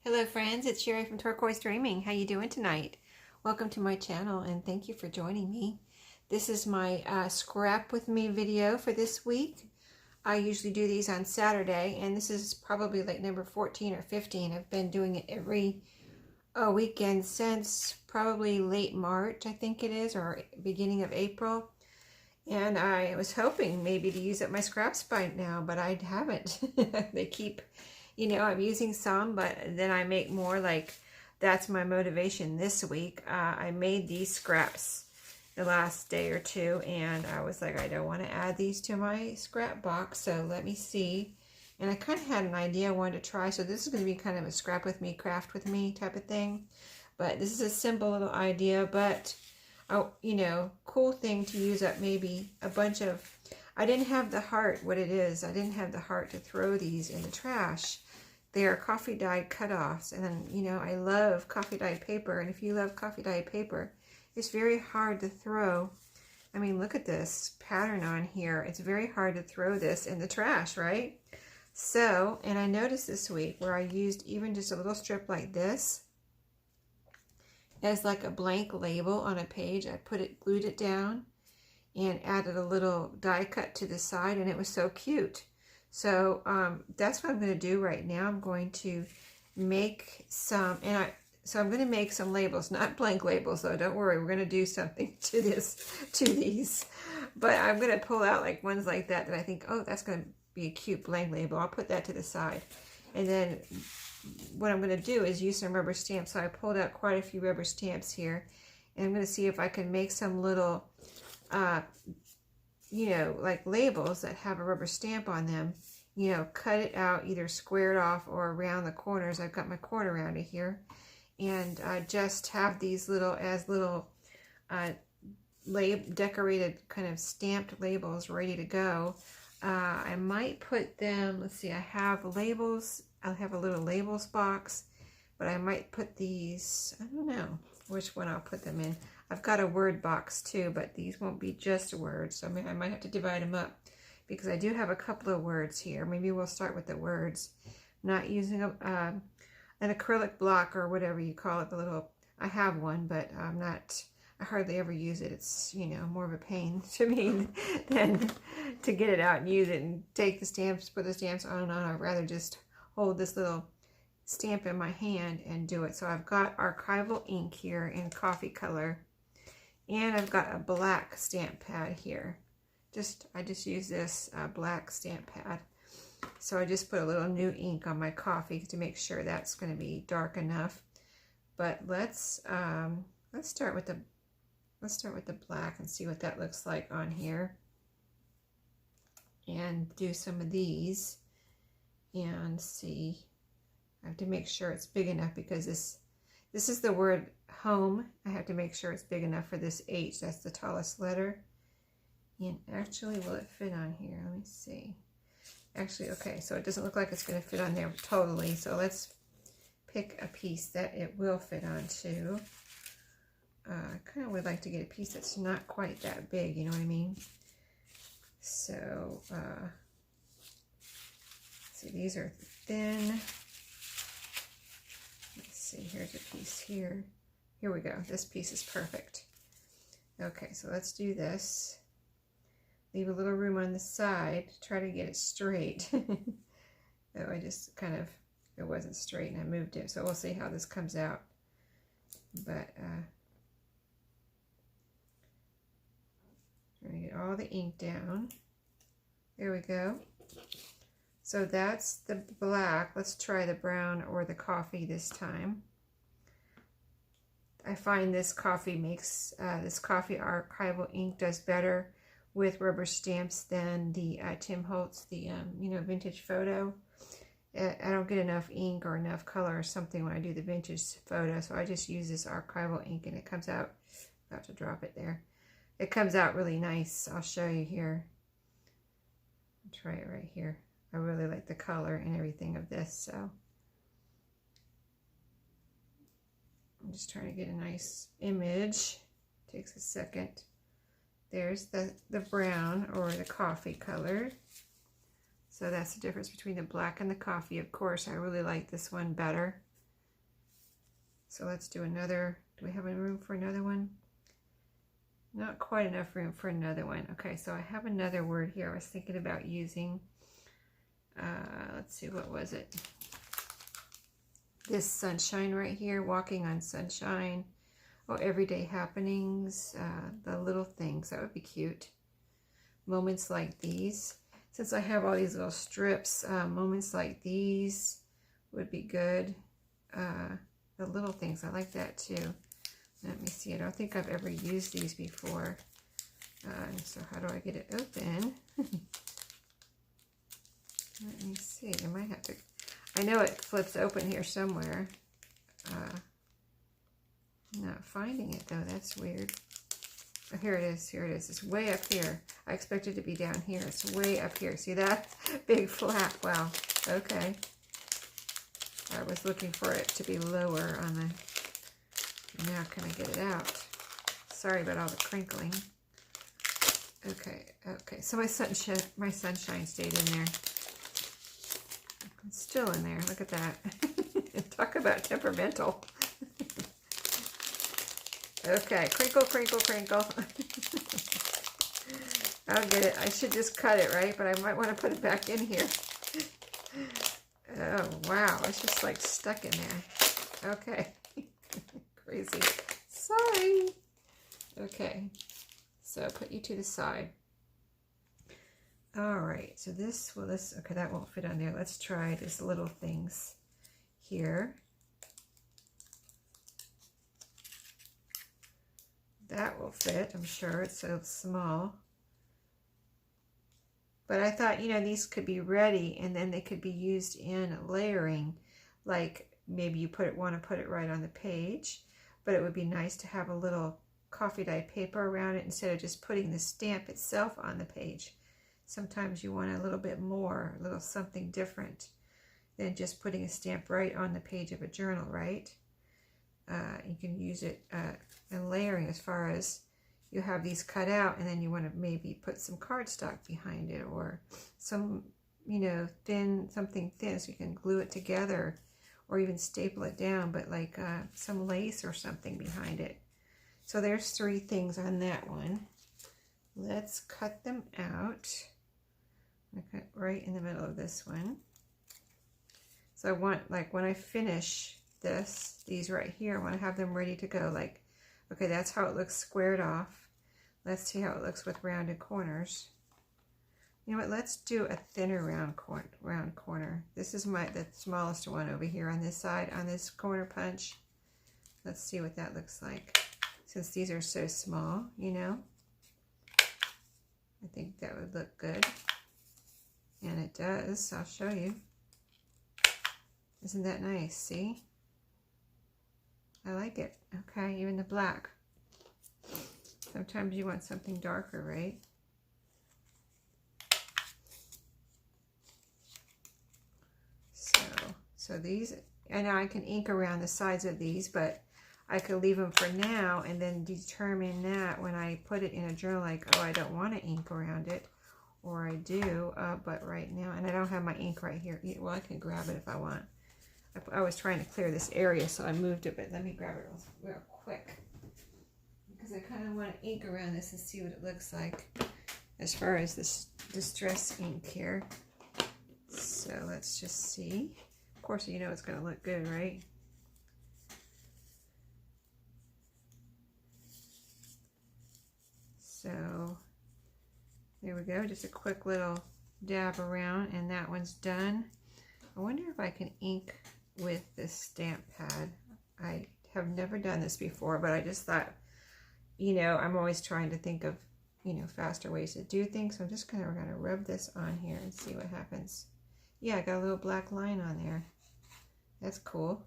Hello friends, it's Sheree from Turquoise Dreaming. How you doing tonight? Welcome to my channel and thank you for joining me. This is my scrap with me video for this week. I usually do these on Saturday and this is probably like number 14 or 15. I've been doing it every weekend since probably late March, I think it is, or beginning of April. And I was hoping maybe to use up my scraps by now, but I haven't. They keep, I'm using some, but then I make more. Like, that's my motivation this week. I made these scraps the last day or two, and I was like, I don't want to add these to my scrap box, so let me see. And I kind of had an idea I wanted to try, so this is going to be kind of a scrap with me, craft with me type of thing. But this is a simple little idea, but cool thing to use up maybe a bunch of, I didn't have the heart, what it is, I didn't have the heart to throw these in the trash. They are coffee dyed cutoffs, and I love coffee dyed paper, and if you love coffee dyed paper, it's very hard to throw. I mean, look at this pattern on here. It's very hard to throw this in the trash, right? So, and I noticed this week where I used even just a little strip like this as like a blank label on a page. I glued it down and added a little die cut to the side, and it was so cute. So that's what I'm going to do right now. I'm going to make some, so I'm going to make some labels, not blank labels though. Don't worry, we're going to do something to these. But I'm going to pull out like ones like that I think, oh, that's going to be a cute blank label. I'll put that to the side, and then what I'm going to do is use some rubber stamps. So I pulled out quite a few rubber stamps here, and I'm going to see if I can make some little, like labels that have a rubber stamp on them. Cut it out, either square it off or around the corners. I've got my corner around it here, and just have these little decorated kind of stamped labels ready to go. I might put them, let's see, I have labels. I'll have a little labels box, but I might put these, I don't know which one I'll put them in. I've got a word box too, but these won't be just words, so I might have to divide them up because I do have a couple of words here. Maybe we'll start with the words. I'm not using an acrylic block or whatever you call it, the little, I have one, but I hardly ever use it. It's, more of a pain to me than to get it out and use it and take the stamps, put the stamps on and on. I'd rather just hold this little stamp in my hand and do it. So I've got archival ink here in coffee color, and I've got a black stamp pad here. I just use this black stamp pad. So I just put a little new ink on my coffee to make sure that's going to be dark enough. But let's start with the black and see what that looks like on here, and do some of these and see. I have to make sure it's big enough because this is the word home. I have to make sure it's big enough for this H. That's the tallest letter. And actually, will it fit on here? Let me see. Actually, okay, so it doesn't look like it's going to fit on there totally. So let's pick a piece that it will fit on too. I kind of would like to get a piece that's not quite that big, you know what I mean? So, see, these are thin. Let's see, here's a piece here. Here we go. This piece is perfect. Okay, so let's do this. Leave a little room on the side to try to get it straight. Oh, I just it wasn't straight and I moved it. So we'll see how this comes out. But, trying to get all the ink down. There we go. So that's the black. Let's try the brown or the coffee this time. I find this coffee archival ink does better with rubber stamps than the Tim Holtz, the vintage photo. I don't get enough ink or enough color or something when I do the vintage photo, so I just use this archival ink, and it comes out, about to drop it there. It comes out really nice. I'll show you here. I'll try it right here. I really like the color and everything of this, so I'm just trying to get a nice image. Takes a second. There's the brown or the coffee color. So that's the difference between the black and the coffee. Of course, I really like this one better. So let's do another. Do we have any room for another one? Not quite enough room for another one. Okay, so I have another word here I was thinking about using. Let's see, what was it? This sunshine right here, walking on sunshine. Oh, everyday happenings, the little things. That would be cute. Moments like these. Since I have all these little strips, moments like these would be good. The little things, I like that too. Let me see. I don't think I've ever used these before. So how do I get it open? Let me see. I might have to. I know it flips open here somewhere. Not finding it though. That's weird. Oh, here it is. Here it is. It's way up here. I expected it to be down here. It's way up here. See that? Big flap. Wow. Okay. I was looking for it to be lower on the... Now can I get it out? Sorry about all the crinkling. Okay. Okay. So my sunshine stayed in there. It's still in there. Look at that. Talk about temperamental. Okay, crinkle, crinkle, crinkle. I'll get it. I should just cut it, right? But I might want to put it back in here. Oh, wow. It's just like stuck in there. Okay. Crazy. Sorry. Okay. So put you to the side. All right. So this, well, okay, that won't fit on there. Let's try these little things here. That will fit, I'm sure. It's so small. But I thought, you know, these could be ready and then they could be used in layering. Like maybe you want to put it right on the page, but it would be nice to have a little coffee dye paper around it instead of just putting the stamp itself on the page. Sometimes you want a little bit more, a little something different than just putting a stamp right on the page of a journal, right? You can use it in layering as far as you have these cut out and then you want to maybe put some cardstock behind it or some, you know, something thin so you can glue it together or even staple it down, but like some lace or something behind it. So there's 3 things on that one. Let's cut them out. I cut right in the middle of this one. So I want, like, when I finish these right here, I want to have them ready to go. Like, okay, that's how it looks squared off. Let's see how it looks with rounded corners. You know what? Let's do a thinner round corner. This is the smallest one over here on this side, on this corner punch. Let's see what that looks like. Since these are so small, you know, I think that would look good. And it does. I'll show you. Isn't that nice? See? I like it. Okay, even the black. Sometimes you want something darker, right? So these, I know I can ink around the sides of these, but I could leave them for now and then determine that when I put it in a journal, like, oh, I don't want to ink around it, or I do, but right now, and I don't have my ink right here. Well, I can grab it if I want. I was trying to clear this area, so I moved it, but let me grab it real quick. Because I kind of want to ink around this and see what it looks like as far as this distress ink here. So let's just see. Of course, you know it's going to look good, right? So there we go. Just a quick little dab around, and that one's done. I wonder if I can ink with this stamp pad. I have never done this before, but I just thought, you know, I'm always trying to think of, you know, faster ways to do things. So I'm just gonna rub this on here and see what happens. Yeah, I got a little black line on there. That's cool.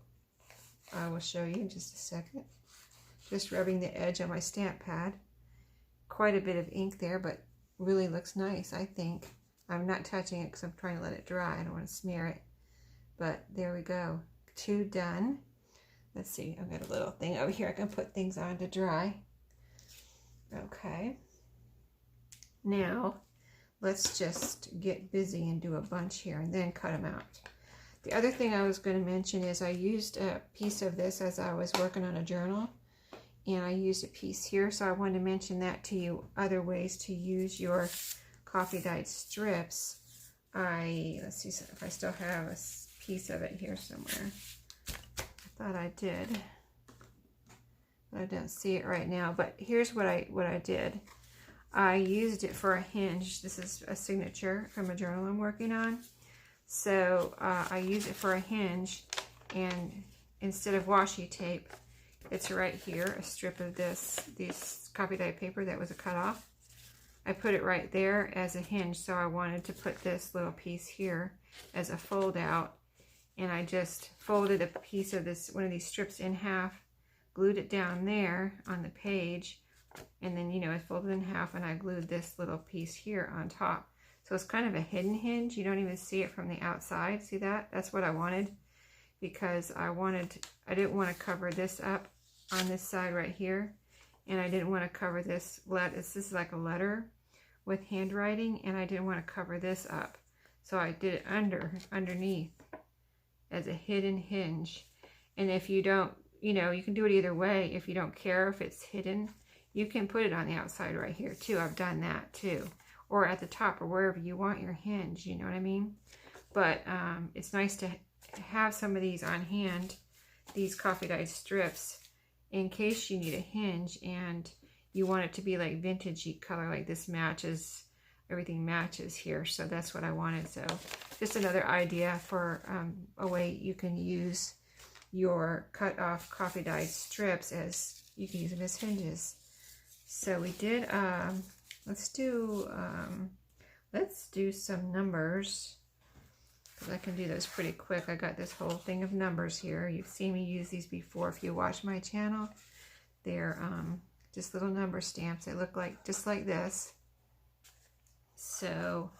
I will show you in just a second. Just rubbing the edge on my stamp pad. Quite a bit of ink there, but really looks nice, I think. I'm not touching it because I'm trying to let it dry. I don't want to smear it. But there we go. 2 done. Let's see. I've got a little thing over here I can put things on to dry. Okay. Now, let's just get busy and do a bunch here and then cut them out. The other thing I was going to mention is I used a piece of this as I was working on a journal, and I used a piece here, so I wanted to mention that to you, other ways to use your coffee dyed strips. Let's see if I still have a piece of it here somewhere. I thought I did. I don't see it right now, but here's what I did. I used it for a hinge. This is a signature from a journal I'm working on. So I use it for a hinge, and instead of washi tape, it's right here, a strip of this coffee dyed paper that was a cutoff. I put it right there as a hinge, so I wanted to put this little piece here as a fold out, and I just folded a piece of one of these strips in half, glued it down there on the page, and then, you know, I folded in half and I glued this little piece here on top. So it's kind of a hidden hinge. You don't even see it from the outside. See that? That's what I wanted, because I didn't want to cover this up on this side right here, and I didn't want to cover this. This is like a letter with handwriting, and I didn't want to cover this up. So I did it underneath as a hidden hinge. And if you don't, you know, you can do it either way. If you don't care if it's hidden, you can put it on the outside right here too. I've done that too. Or at the top, or wherever you want your hinge, you know what I mean? But it's nice to have some of these on hand, these coffee dyed strips, in case you need a hinge and you want it to be like vintagey color, like this matches, everything matches here. So that's what I wanted. So just another idea for a way you can use your cut off coffee dyed strips, as you can use them as hinges. So we did, let's do some numbers, because I can do those pretty quick. I got this whole thing of numbers here. You've seen me use these before if you watch my channel. They're just little number stamps. They look like just like this. So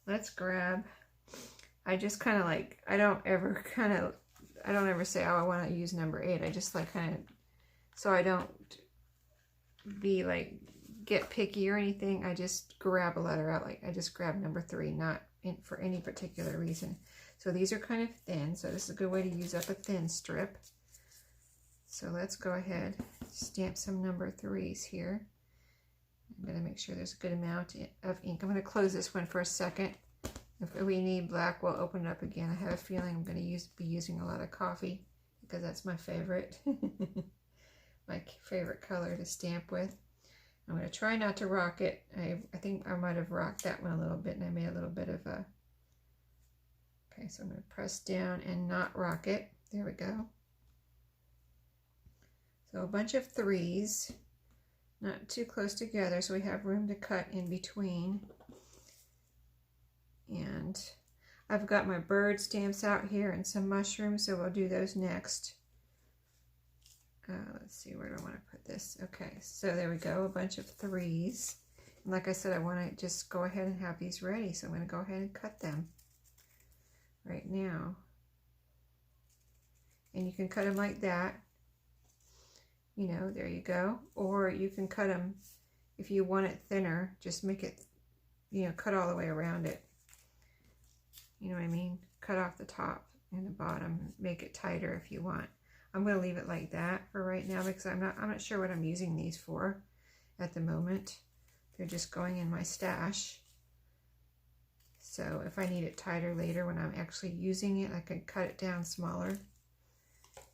let's grab, I just kind of like, I don't ever say, oh, I want to use number 8. I just like kind of, so I don't be like, get picky or anything. I just grab a letter out. Like I just grab number 3, not for any particular reason. So these are kind of thin, so this is a good way to use up a thin strip. So let's go ahead, stamp some number 3s here. I'm going to make sure there's a good amount of ink. I'm going to close this one for a second. If we need black, we'll open it up again. I have a feeling I'm going to be using a lot of coffee, because that's my favorite, my favorite color to stamp with. I'm going to try not to rock it. I think I might have rocked that one a little bit, and I made a little bit of a, okay, so I'm going to press down and not rock it. There we go. So a bunch of 3s, not too close together, so we have room to cut in between. And I've got my bird stamps out here and some mushrooms, so we'll do those next. Let's see, where do I want to put this? Okay, so there we go, a bunch of 3s. And like I said, I want to just go ahead and have these ready, so I'm going to go ahead and cut them right now. And you can cut them like that. You know, there you go. Or you can cut them, if you want it thinner, just make it, you know, cut all the way around it. You know what I mean? Cut off the top and the bottom, make it tighter if you want. I'm going to leave it like that for right now, because I'm not sure what I'm using these for at the moment. They're just going in my stash. So if I need it tighter later when I'm actually using it, I can cut it down smaller.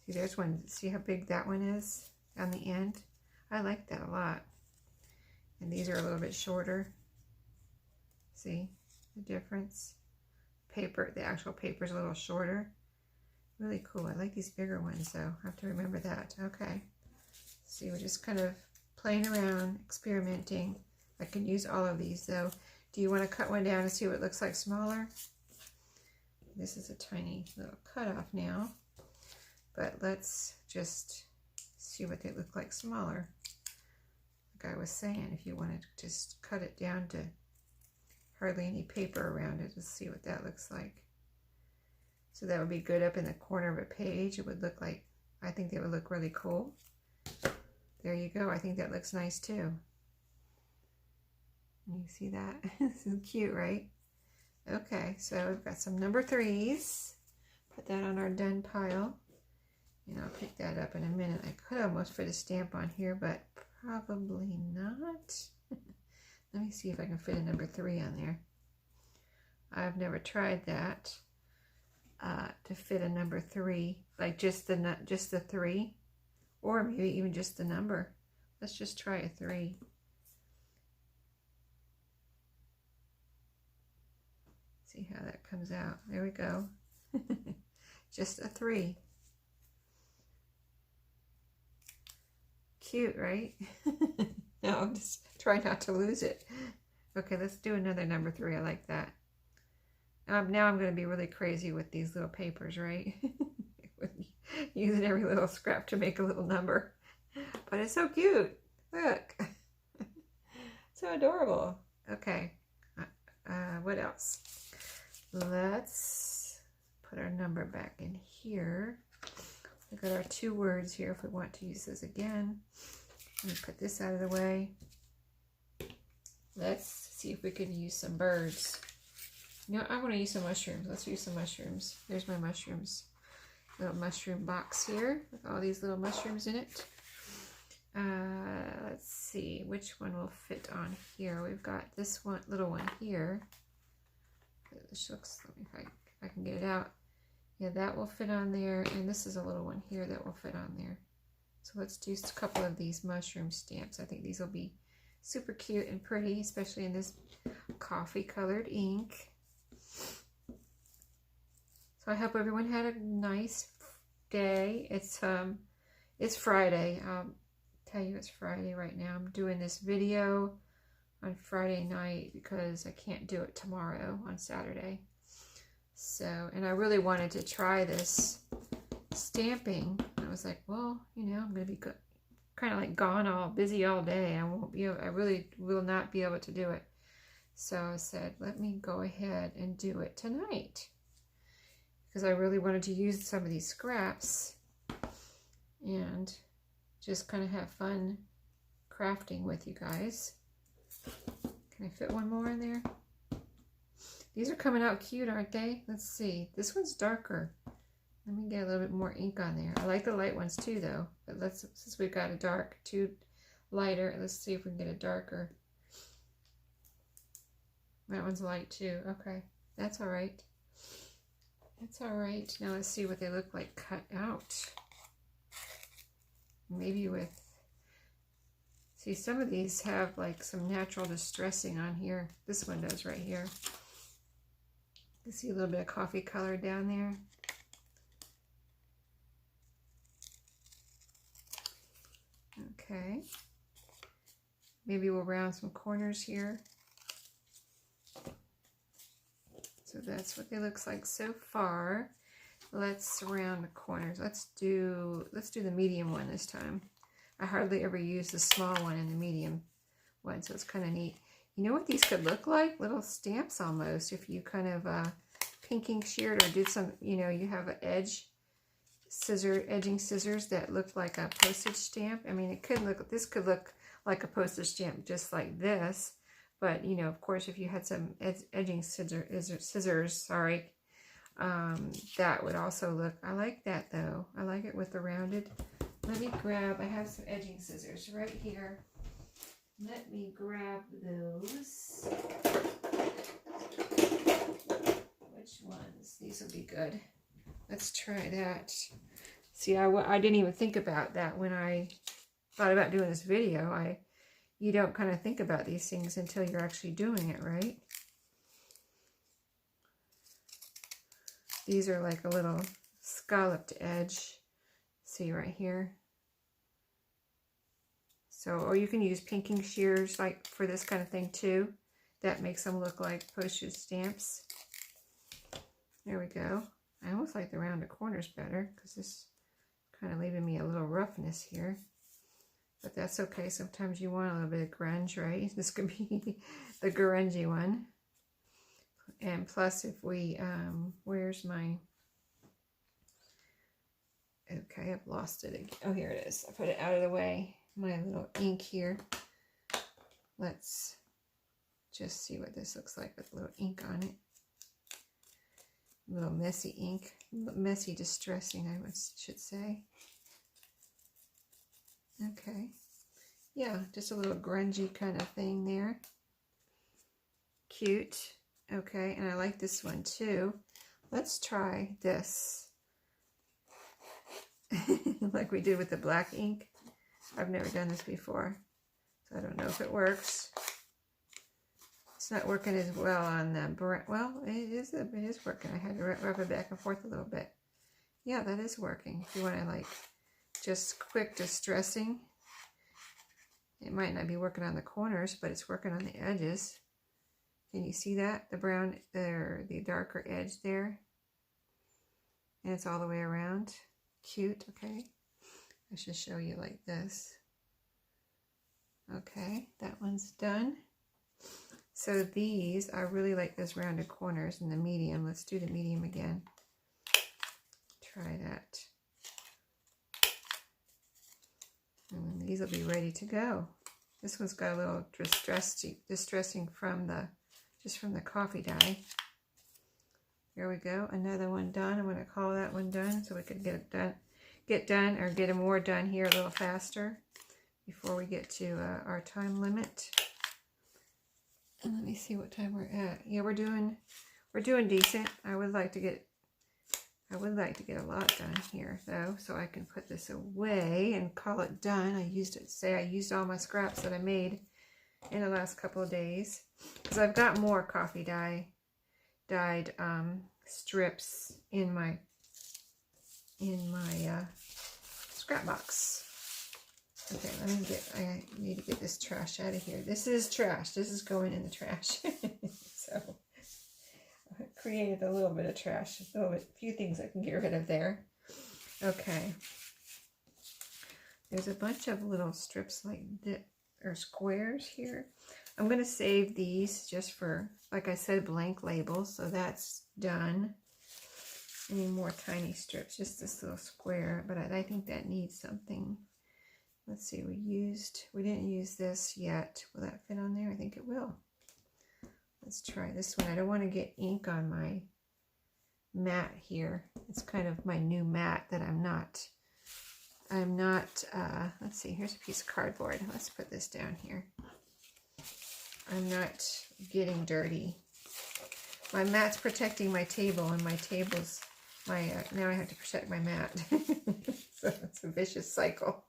See, there's one. See how big that one is on the end? I like that a lot. And these are a little bit shorter. See the difference? Paper, the actual paper is a little shorter. Really cool. I like these bigger ones, though. I have to remember that. Okay. See, we're just kind of playing around, experimenting. I can use all of these, though. Do you want to cut one down to see what it looks like smaller? This is a tiny little cutoff now. But let's just see what they look like smaller. Like I was saying, if you want to just cut it down to hardly any paper around it, let's see what that looks like. So that would be good up in the corner of a page. It would look like, I think they would look really cool. There you go. I think that looks nice too. You see that? This is cute, right? Okay, so we've got some number 3s. put that on our done pile. And I'll pick that up in a minute. I could almost fit a stamp on here, but probably not. Let me see if I can fit a number 3 on there. I've never tried that, to fit a number 3, like just the 3, or maybe even just the number. Let's just try a 3. See how that comes out. There we go. Just a 3. Cute, right? No, I'm just trying not to lose it. Okay, let's do another number 3. I like that. Now I'm going to be really crazy with these little papers, right? Using every little scrap to make a little number. But it's so cute. Look. So adorable. Okay. What else? Let's put our number back in here. We've got our 2 words here if we want to use those again. Let me put this out of the way. Let's see if we can use some birds. No, I want to use some mushrooms. Let's use some mushrooms. There's my mushrooms. Little mushroom box here with all these little mushrooms in it. Let's see which one will fit on here. We've got this one, little one here. This looks, let me if I can get it out. Yeah, that will fit on there, and this is a little one here that will fit on there. So let's do a couple of these mushroom stamps. I think these will be super cute and pretty, especially in this coffee colored ink. So I hope everyone had a nice day. It's Friday. I'll tell you it's Friday right now. I'm doing this video on Friday night because I can't do it tomorrow on Saturday. So, and I really wanted to try this stamping. I was like, well, you know, I'm going to be kind of like gone busy all day. I really will not be able to do it. So I said, let me go ahead and do it tonight. Because I really wanted to use some of these scraps and just kind of have fun crafting with you guys. Can I fit one more in there? These are coming out cute, aren't they? Let's see. This one's darker. Let me get a little bit more ink on there. I like the light ones too, though. But since we've got a dark, 2 lighter, let's see if we can get a darker. That one's light too. Okay, that's all right. That's all right. Now let's see what they look like cut out. Maybe with, see, some of these have like some natural distressing on here. This one does right here. You see a little bit of coffee color down there. Okay. Maybe we'll round some corners here. So that's what it looks like so far. Let's round the corners. Let's do the medium one this time. I hardly ever use the small one and the medium one, so it's kind of neat. You know what these could look like? Little stamps almost. If you kind of pinking sheared or did some, you know, you have an edging scissors that look like a postage stamp. I mean, this could look like a postage stamp just like this. But, you know, of course, if you had some edging scissors, sorry, that would also look, I like that though. I like it with the rounded. Let me grab, I have some edging scissors right here. Let me grab those. Which ones? These will be good. Let's try that. See, I didn't even think about that when I thought about doing this video. You don't kind of think about these things until you're actually doing it, right? These are like a little scalloped edge. See right here. So, or you can use pinking shears like for this kind of thing too. That makes them look like postage stamps. There we go. I almost like the rounded corners better because this is kind of leaving me a little roughness here. But that's okay. Sometimes you want a little bit of grunge, right? This could be the grungy one. And plus if we, where's my, okay, I've lost it again. Oh, here it is. I put it out of the way. My little ink here. Let's just see what this looks like with a little ink on it. A little messy ink. messy distressing, I should say. Okay. Yeah, just a little grungy kind of thing there. Cute. Okay, and I like this one too. Let's try this. Like we did with the black ink. I've never done this before, so I don't know if it works. It's not working as well on the, well, it is working. I had to rub it back and forth a little bit. Yeah, that is working. If you want to like just quick distressing, it might not be working on the corners, but it's working on the edges. Can you see that? The brown, the darker edge there. And it's all the way around. Cute, okay. I should show you like this. Okay, that one's done. So these, I really like those rounded corners in the medium. Let's do the medium again. Try that. And these will be ready to go. This one's got a little distressing from the, just from the coffee dye. Here we go, another one done. I'm going to call that one done so we can get it done, or get more done here a little faster before we get to our time limit. And let me see what time we're at. Yeah, we're doing decent. I would like to get a lot done here though, so I can put this away and call it done. I used all my scraps that I made in the last couple of days, because I've got more coffee dyed strips in my scrap box. Okay, I need to get this trash out of here. This is trash. This is going in the trash. So I created a little bit of trash, a few things I can get rid of there. Okay. There's a bunch of little strips like this, or squares here. I'm going to save these just for, like I said, blank labels. So that's done. Any more tiny strips, just this little square, but I think that needs something. Let's see, we didn't use this yet. Will that fit on there? I think it will. Let's try this one. I don't want to get ink on my mat here. It's kind of my new mat that I'm not, let's see, here's a piece of cardboard. Let's put this down here. I'm not getting dirty. My mat's protecting my table, and my table's, now I have to protect my mat. So it's a vicious cycle.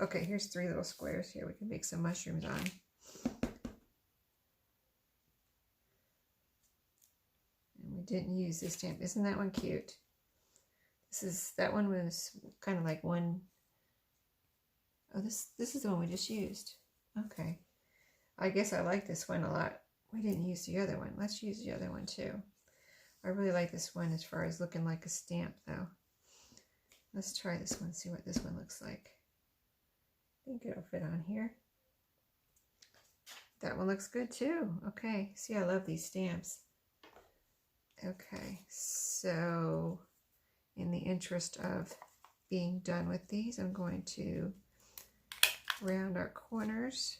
Okay, here's 3 little squares here we can make some mushrooms on. And we didn't use this stamp. Isn't that one cute? That one was kind of like one. Oh, this is the one we just used. Okay. I guess I like this one a lot. We didn't use the other one. Let's use the other one too. I really like this one as far as looking like a stamp though. Let's try this one, see what this one looks like. I think it'll fit on here. That one looks good too. Okay, see, I love these stamps. Okay, so in the interest of being done with these, I'm going to round our corners.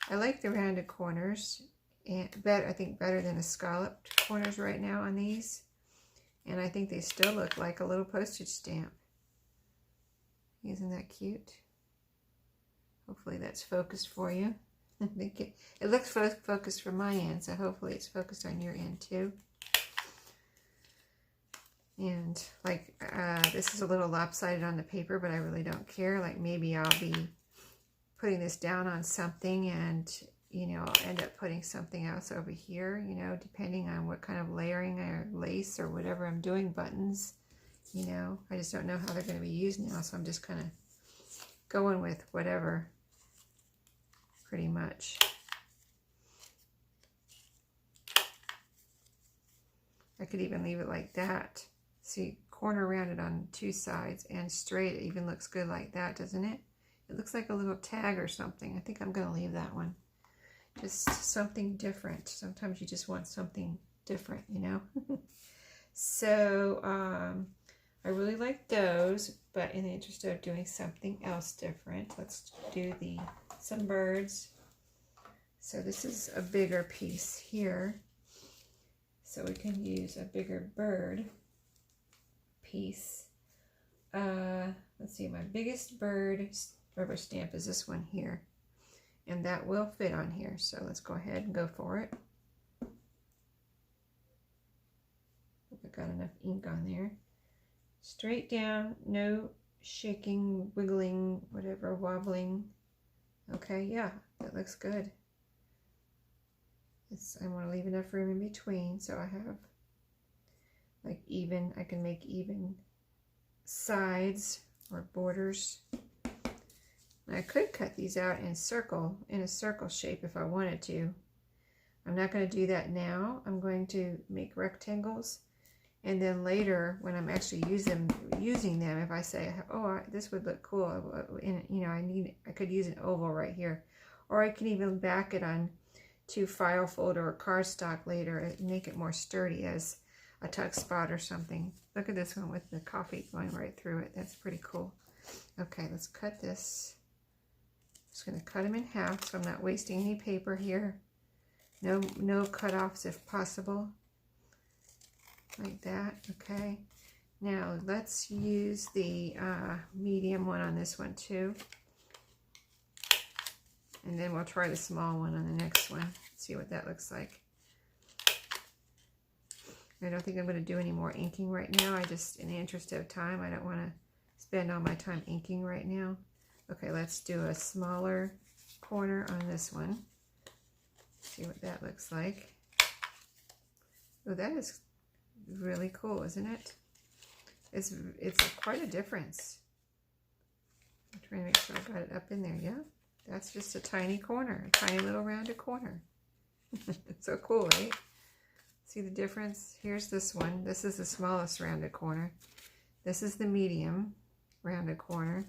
I like the rounded corners, and I think better than the scalloped corners right now on these. And I think they still look like a little postage stamp. Isn't that cute? Hopefully that's focused for you. I think it looks focused from my end, so hopefully it's focused on your end too. And like this is a little lopsided on the paper, but I really don't care. Like maybe I'll be putting this down on something, and you know, I'll end up putting something else over here, you know, depending on what kind of layering or lace or whatever I'm doing, buttons, you know. I just don't know how they're going to be used now, so I'm just kind of going with whatever, pretty much. I could even leave it like that. See, corner rounded on 2 sides and straight. It even looks good like that, doesn't it? It looks like a little tag or something. I think I'm going to leave that one. Just something different. Sometimes you just want something different, you know. So I really like those, but in the interest of doing something else different, let's do some birds. So this is a bigger piece here, so we can use a bigger bird. piece. Let's see, my biggest bird rubber stamp is this one here. And that will fit on here. So let's go ahead and go for it. I've got enough ink on there. Straight down, no shaking, wiggling, whatever, wobbling. Okay, yeah, that looks good. I want to leave enough room in between, so I have like even, I can make even sides or borders. And I could cut these out in a circle shape if I wanted to. I'm not going to do that now. I'm going to make rectangles, and then later when I'm actually using them, if I say, oh, this would look cool, and you know, I could use an oval right here, or I can even back it on to file folder or cardstock later and make it more sturdy as a tuck spot or something. Look at this one with the coffee going right through it. That's pretty cool. Okay, let's cut this. Just going to cut them in half so I'm not wasting any paper here. No cutoffs if possible. Like that. Okay. Now let's use the medium one on this one too. And then we'll try the small one on the next one. See what that looks like. I don't think I'm going to do any more inking right now. I just, in the interest of time, I don't want to spend all my time inking right now. Okay, let's do a smaller corner on this one. See what that looks like. Oh, that is really cool, isn't it? It's quite a difference. I'm trying to make sure I got it up in there. Yeah. That's just a tiny corner, a tiny little rounded corner. It's so cool, right? See the difference? Here's this one. This is the smallest rounded corner. This is the medium rounded corner.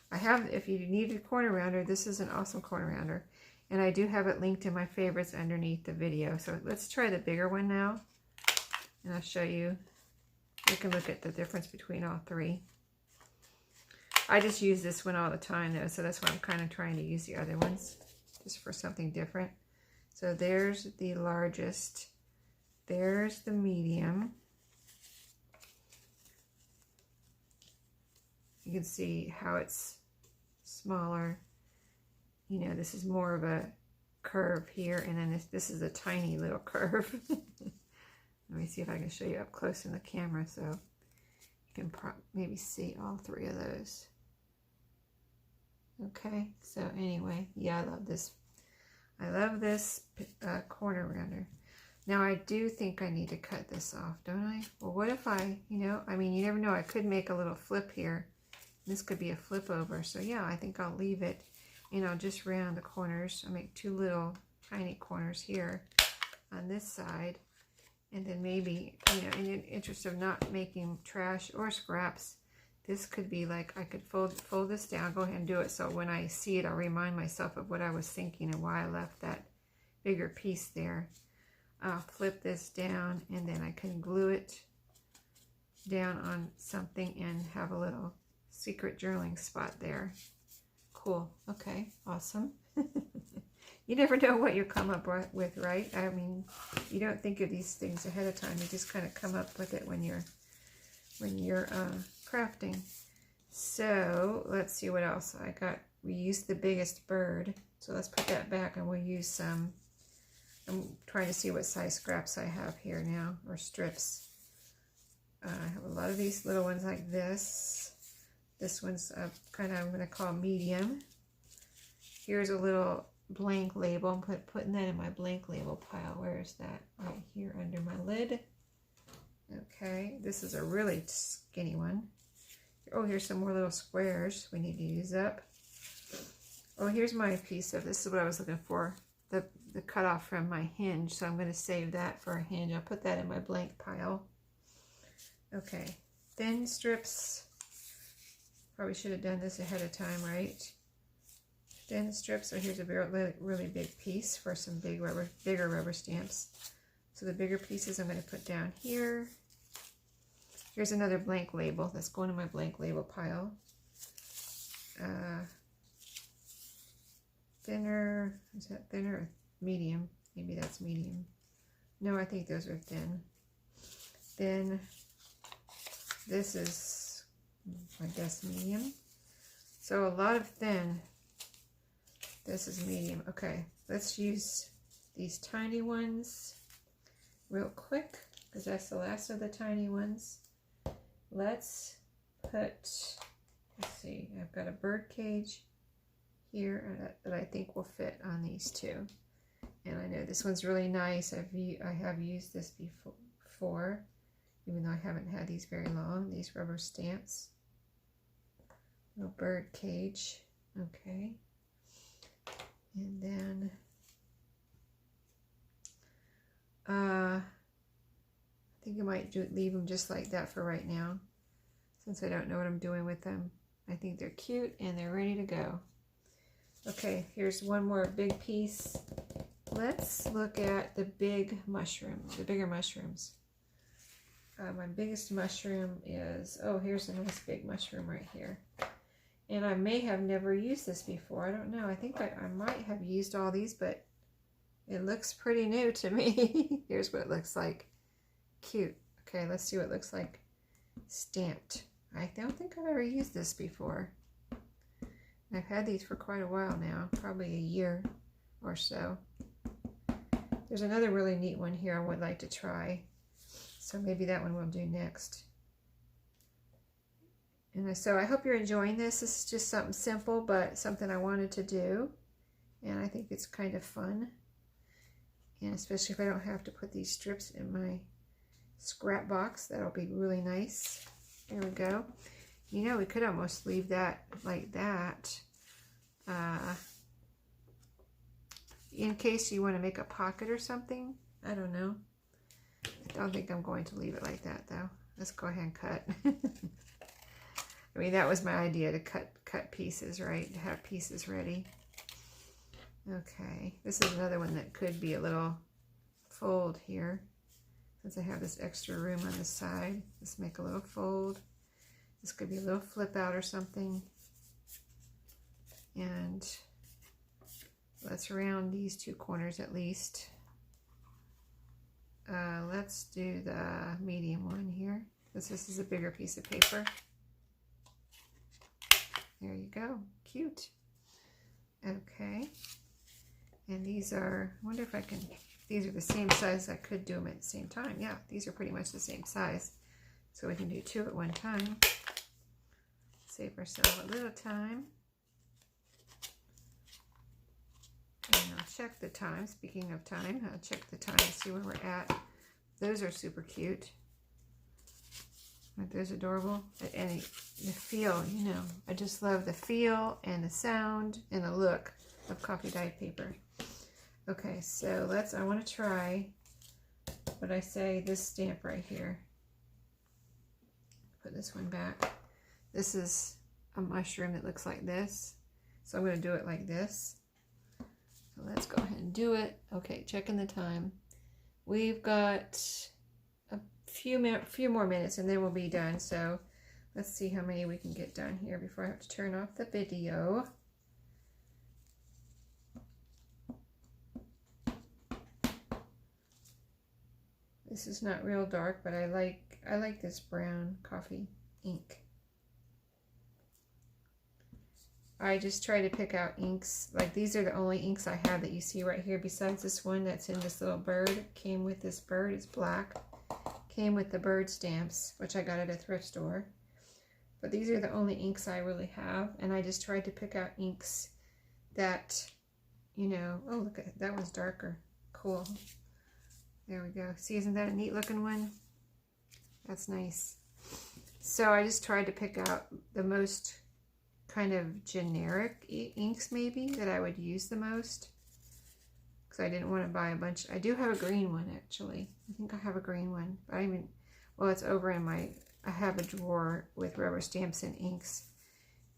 I have, if you need a corner rounder, this is an awesome corner rounder. And I do have it linked in my favorites underneath the video. So let's try the bigger one now. And I'll show you. You can look at the difference between all three. I just use this one all the time though, so that's why I'm kind of trying to use the other ones, just for something different. So there's the largest, there's the medium. You can see how it's smaller. You know, this is more of a curve here, and then this is a tiny little curve. Let me see if I can show you up close in the camera so you can maybe see all three of those. Okay, so anyway, yeah, I love this. I love this corner rounder. Now I do think I need to cut this off, don't I? Well, what if I, you know, I mean, you never know. I could make a little flip here. This could be a flip over. So yeah, I think I'll leave it, and I'll just round the corners. I'll make two little tiny corners here on this side. And then maybe, you know, in the interest of not making trash or scraps, this could be like, I could fold this down, go ahead and do it. So when I see it, I'll remind myself of what I was thinking and why I left that bigger piece there. I'll flip this down, and then I can glue it down on something and have a little secret journaling spot there. Cool. Okay. Awesome. You never know what you come up with, right? I mean, you don't think of these things ahead of time. You just kind of come up with it when you're crafting. So let's see what else I got. We used the biggest bird, so let's put that back, and we'll use some. I'm trying to see what size scraps I have here now, or strips. I have a lot of these little ones like this. This one's kind of, I'm going to call medium. Here's a little blank label. I'm putting that in my blank label pile. Where is that? Right here under my lid. Okay, this is a really skinny one. Oh, here's some more little squares we need to use up. Oh, here's my piece of, this is what I was looking for, the cutoff from my hinge. So I'm going to save that for a hinge. I'll put that in my blank pile. Okay, thin strips. Probably should have done this ahead of time, right? Thin strips. So here's a really big piece for some bigger rubber stamps. So the bigger pieces I'm going to put down here. Here's another blank label that's going in my blank label pile. Thinner, is that thinner or medium? Maybe that's medium. No, I think those are thin. Then This is, I guess, medium. So a lot of thin. This is medium. Okay, let's use these tiny ones real quick, because that's the last of the tiny ones. Let's put, let's see, I've got a bird cage here that I think will fit on these two. And I know this one's really nice. I have used this before, even though I haven't had these very long, these rubber stamps. Little bird cage. Okay. And then I think I might leave them just like that for right now, since I don't know what I'm doing with them. I think they're cute and they're ready to go. Okay, here's one more big piece. Let's look at the big mushroom, the bigger mushrooms. My biggest mushroom is, oh, here's a nice big mushroom right here. And I may have never used this before. I don't know. I think I might have used all these, but it looks pretty new to me. Here's what it looks like. Cute. Okay, let's see what it looks like stamped. I don't think I've ever used this before. I've had these for quite a while now, probably a year or so. There's another really neat one here I would like to try. So maybe that one we'll do next. And so I hope you're enjoying this. This is just something simple, but something I wanted to do. And I think it's kind of fun. And especially if I don't have to put these strips in my scrap box, that'll be really nice. There we go. You know, we could almost leave that like that. In case you want to make a pocket or something. I don't know. I don't think I'm going to leave it like that though. Let's go ahead and cut. I mean, that was my idea, to cut pieces, right? To have pieces ready. Okay, this is another one that could be a little fold here. Since I have this extra room on the side, let's make a little fold. This could be a little flip out or something. And let's round these two corners at least. Let's do the medium one here. This is a bigger piece of paper. There you go. Cute. Okay. And these are, I wonder if I can, these are the same size. I could do them at the same time. Yeah, these are pretty much the same size. So we can do two at one time. Save ourselves a little time. And I'll check the time. Speaking of time, I'll check the time to see where we're at. Those are super cute. Aren't those adorable? And the feel, you know, I just love the feel and the sound and the look of coffee dyed paper. Okay, so I want to try what I say, this stamp right here. Put this one back. This is a mushroom that looks like this. So I'm going to do it like this. So let's go ahead and do it. Okay, checking the time. We've got a few more minutes and then we'll be done. So let's see how many we can get done here before I have to turn off the video. This is not real dark, but I like this brown coffee ink. I just try to pick out inks. Like, these are the only inks I have that you see right here, besides this one that's in this little bird. Came with this bird. It's black. Came with the bird stamps, which I got at a thrift store. But these are the only inks I really have, and I just tried to pick out inks that, you know, oh, look at that one's darker. Cool. There we go. See, isn't that a neat looking one? That's nice. So I just tried to pick out the most kind of generic inks maybe that I would use the most, because I didn't want to buy a bunch. I do have a green one actually. I think I have a green one, but I mean, well, it's over in my, I have a drawer with rubber stamps and inks,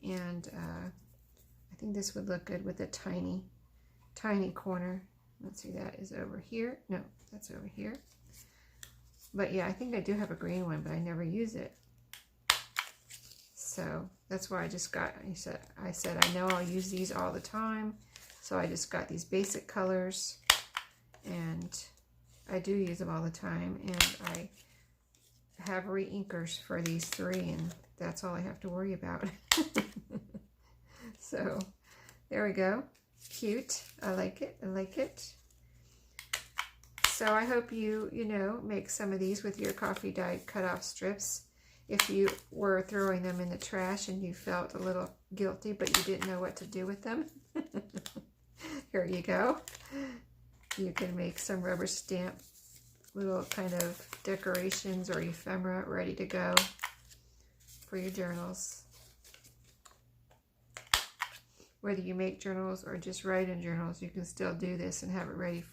and I think this would look good with a tiny corner. Let's see, that is over here. No, that's over here. But yeah, I think I do have a green one, but I never use it. So that's why I just got, I said I know I'll use these all the time. So I just got these basic colors, and I do use them all the time. And I have re-inkers for these 3, and that's all I have to worry about. So there we go. Cute. I like it. I like it. So I hope you make some of these with your coffee dyed cutoff strips. If you were throwing them in the trash and you felt a little guilty, but you didn't know what to do with them, here you go. You can make some rubber stamp little kind of decorations or ephemera ready to go for your journals. Whether you make journals or just write in journals, you can still do this and have it ready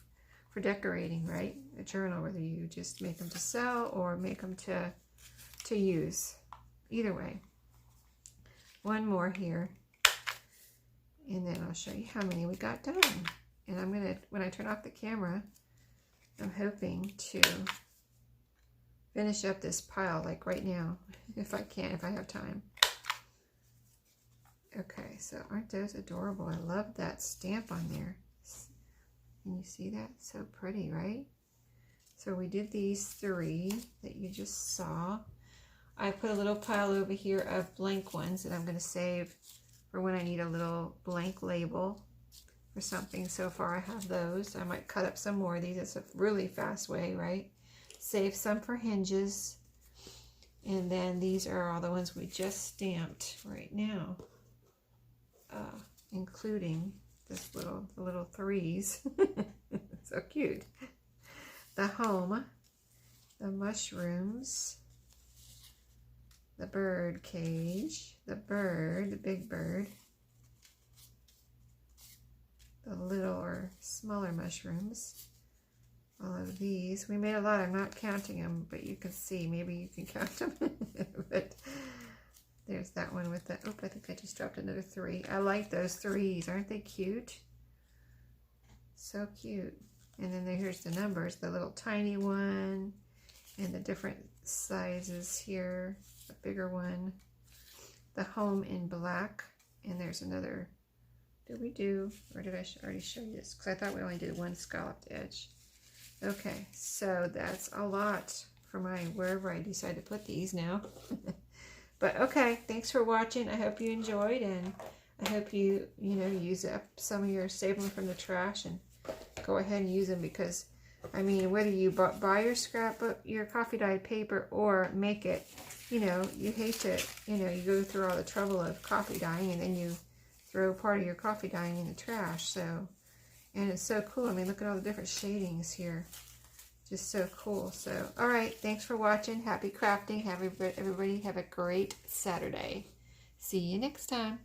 for decorating, right? A journal, whether you just make them to sell or make them to use. Either way. One more here. And then I'll show you how many we got done. And I'm going to, when I turn off the camera, I'm hoping to finish up this pile like right now, if I can, if I have time. Okay, so aren't those adorable? I love that stamp on there. Can you see that? So pretty, right? So we did these 3 that you just saw. I put a little pile over here of blank ones that I'm going to save for when I need a little blank label for something. So far I have those. I might cut up some more of these. It's a really fast way, right? Save some for hinges. And then these are all the ones we just stamped right now. Including this the little 3s. So cute. The home, the mushrooms, the bird cage, the bird, the big bird, the little or smaller mushrooms, all of these. We made a lot. I'm not counting them, but you can see. Maybe you can count them. But there's that one with the, oh, I think I just dropped another 3. I like those 3s. Aren't they cute? So cute. And then here's the numbers, the little tiny one, and the different sizes here, the bigger one, the home in black, and there's another, did we do, or did I already show you this? Because I thought we only did one scalloped edge. Okay, so that's a lot for my, wherever I decide to put these now. But okay, thanks for watching. I hope you enjoyed, and I hope you, use up some of your, save them from the trash and go ahead and use them, because, I mean, whether you buy your scrapbook, your coffee dyed paper, or make it, you hate to, you go through all the trouble of coffee dyeing and then you throw part of your coffee dyeing in the trash. So, and it's so cool. I mean, look at all the different shadings here. Just so cool. So, all right. Thanks for watching. Happy crafting. Everybody have a great Saturday. See you next time.